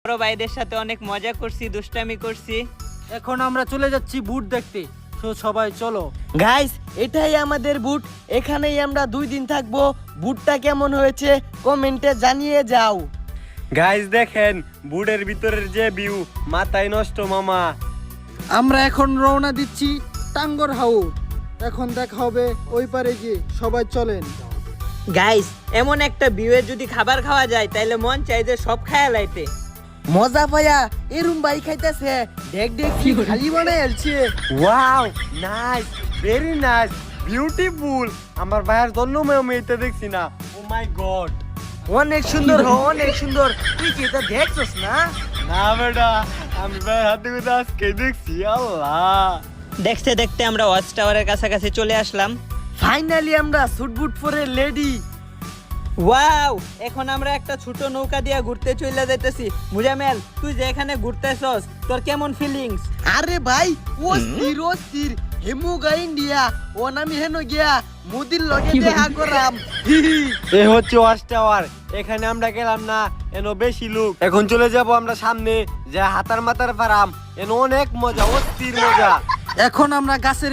বড় ভাইদের সাথে অনেক মজা করছি, দুষ্টামি করছি। এখন আমরা চলে যাচ্ছি বুট দেখতে। তো সবাই চলো। গাইস, এটাই আমাদের বুট। এখানেই আমরা 2 দিন থাকবো। বুটটা কেমন হয়েছে কমেন্টে জানিয়ে যাও। গাইস দেখেন বুটের ভিতরের যে ভিউ, মাথায় নষ্ট মামা। আমরা এখন রওনা দিচ্ছি টাঙ্গর হাউস। এখন দেখা হবে ওই পারে গিয়ে। সবাই চলেন। গাইস, এমন একটা ভিউয়ে যদি খাবার খাওয়া যায় তাহলে মন চাই যে সব খায়া লাইতে। মজা পায়া এরুম বাই খাইতেছে। দেখ দেখ কি খালি বানাই আলছে। Wow, nice, very nice, beautiful. আমার ভাইয়ের জন্য আমি এটা দেখছি না। ও মাই গড, অনেক সুন্দর অনেক সুন্দর। তুই কি এটা দেখছস না? না বেটা, আমি ভাইয়ের হাতে করে আজকে দেখছি। আল্লাহ, দেখতে দেখতে আমরা ওয়াচ টাওয়ারের কাছাকাছি চলে আসলাম। ফাইনালি আমরা স্যুট বুট পরে লেডি। ওয়াও, এখন আমরা একটা ছোট নৌকা দিয়ে ঘুরতে চলে যাইতেছি। মুজামেল, তুই যে এখানে ঘুরতেছস, তোর কেমন ফিলিংস? আরে ভাই, অস্থির হেমুগা ইন্ডিয়া। ও নামি হেন গিয়া মুদির লগে দেখা করাম। এ হচ্ছে ওয়াচ টাওয়ার। এখানে আমরা গেলাম না, এনো বেশি লোক। এখন চলে যাব আমরা সামনে, যে হাতার মাতার পারাম। এনো অনেক মজা, অস্থির মজা। এখন আমরা গাছের